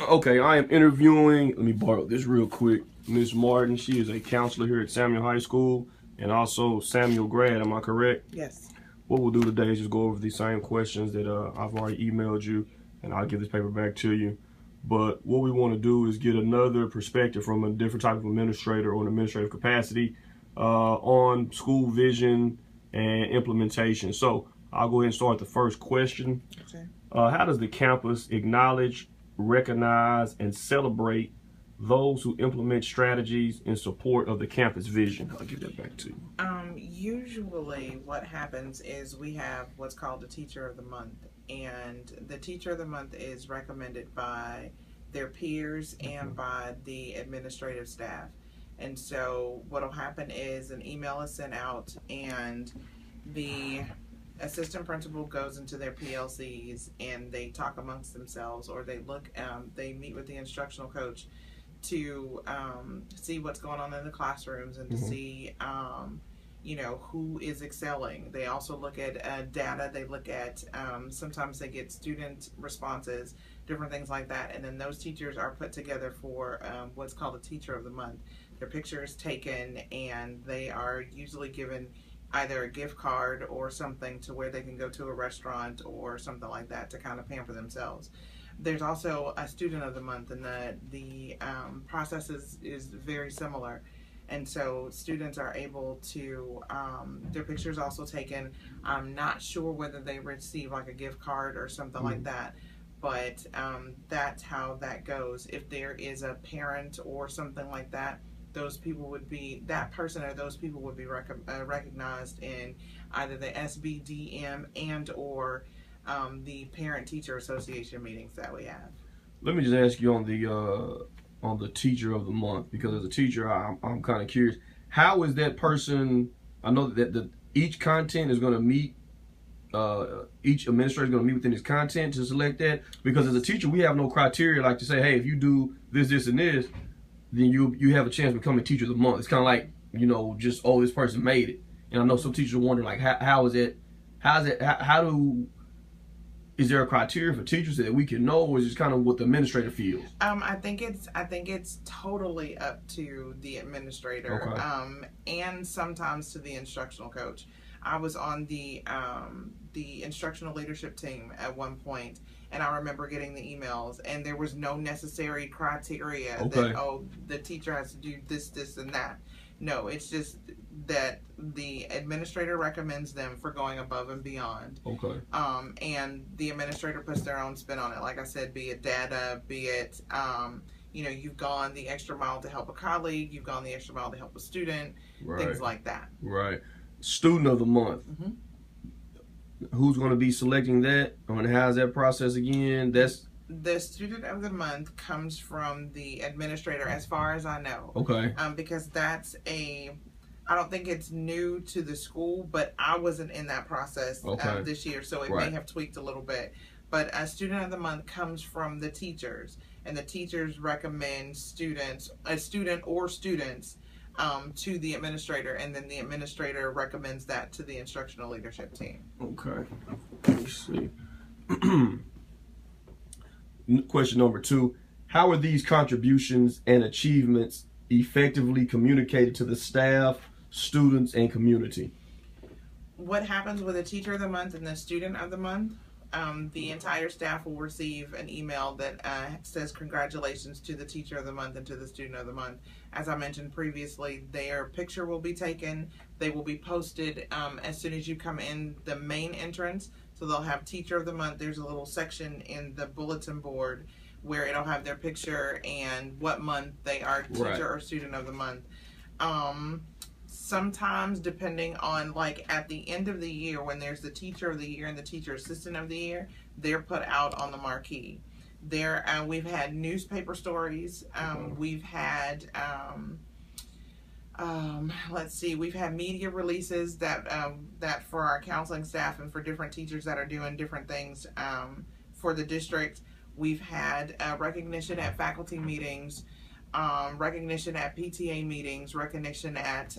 Okay, I am interviewing, let me borrow this real quick, Miss Martin. She is a counselor here at Samuel High School and also Samuel grad, am I correct? Yes. What we'll do today is just go over these same questions that I've already emailed you, and I'll give this paper back to you. But what we want to do is get another perspective from a different type of administrator or an administrative capacity on school vision and implementation. So I'll go ahead and start the first question. Okay. How does the campus acknowledge, recognize, and celebrate those who implement strategies in support of the campus vision? I'll give that back to you. Usually what happens is we have what's called the Teacher of the Month, and the Teacher of the Month is recommended by their peers and by the administrative staff. And so what'll happen is an email is sent out, and the assistant principal goes into their PLCs and they talk amongst themselves, or they meet with the instructional coach to see what's going on in the classrooms and to see who is excelling. They also look at data. They look at sometimes they get student responses, different things like that, and then those teachers are put together for what's called a Teacher of the Month. Their picture is taken and they are usually given either a gift card or something to where they can go to a restaurant or something like that to kind of pamper themselves. There's also a Student of the Month, and the process is very similar. And so students are able to, their pictures also taken. I'm not sure whether they receive like a gift card or something like that, but that's how that goes. If there is a parent or something like that, those people would be, that person or those people would be recognized in either the SBDM and or the Parent-Teacher Association meetings that we have. Let me just ask you on the Teacher of the Month, because as a teacher, I'm kind of curious. How is that person? I know that each content is going to meet. Each administrator is going to meet within his content to select that. Because as a teacher, we have no criteria like to say, hey, if you do this, this, and this, then you have a chance of becoming Teacher of the Month. It's kind of like, just, oh, this person made it. And I know some teachers are wondering, like, how is it? Is there a criteria for teachers that we can know, or is it kind of what the administrator feels? I think it's totally up to the administrator, and sometimes to the instructional coach. I was on the instructional leadership team at one point, and I remember getting the emails, and there was no necessary criteria that the teacher has to do this, this, and that. No, it's just that the administrator recommends them for going above and beyond. Okay. And the administrator puts their own spin on it. Like I said, be it data, be it, you've gone the extra mile to help a colleague, you've gone the extra mile to help a student, things like that. Right. Student of the Month. Who's going to be selecting that? And how's that process again? The Student of the Month comes from the administrator, as far as I know. Okay. Because I don't think it's new to the school, but I wasn't in that process this year, so it may have tweaked a little bit. But a Student of the Month comes from the teachers, and the teachers recommend a student or students to the administrator, and then the administrator recommends that to the instructional leadership team. Okay. Let me see. Question number 2. How are these contributions and achievements effectively communicated to the staff, students, and community? What happens with a Teacher of the Month and the Student of the Month? The entire staff will receive an email that says congratulations to the Teacher of the Month and to the Student of the Month. As I mentioned previously, their picture will be taken. They will be posted as soon as you come in the main entrance. So they'll have Teacher of the Month. There's a little section in the bulletin board where it'll have their picture and what month they are Teacher or Student of the Month. Sometimes, depending on, like, at the end of the year when there's the Teacher of the Year and the Teacher Assistant of the Year, they're put out on the marquee. We've had newspaper stories. We've had we've had media releases that for our counseling staff and for different teachers that are doing different things for the district. We've had recognition at faculty meetings, recognition at PTA meetings, recognition at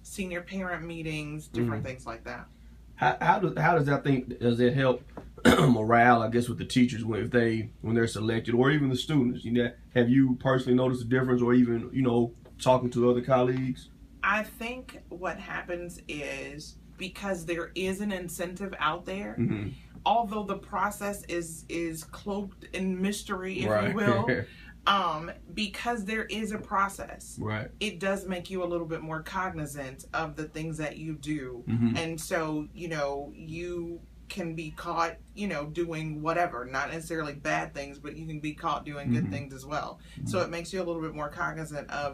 senior parent meetings, different things like that. How does that help morale, I guess, with the teachers when they're selected, or even the students? You know, have you personally noticed a difference, or even talking to other colleagues? I think what happens is because there is an incentive out there, Mm-hmm. although the process is cloaked in mystery, if Right. you will. Because there is a process, Right. it does make you a little bit more cognizant of the things that you do. Mm-hmm. And so, you can be caught, doing whatever, not necessarily bad things, but you can be caught doing good Mm-hmm. things as well. So it makes you a little bit more cognizant of,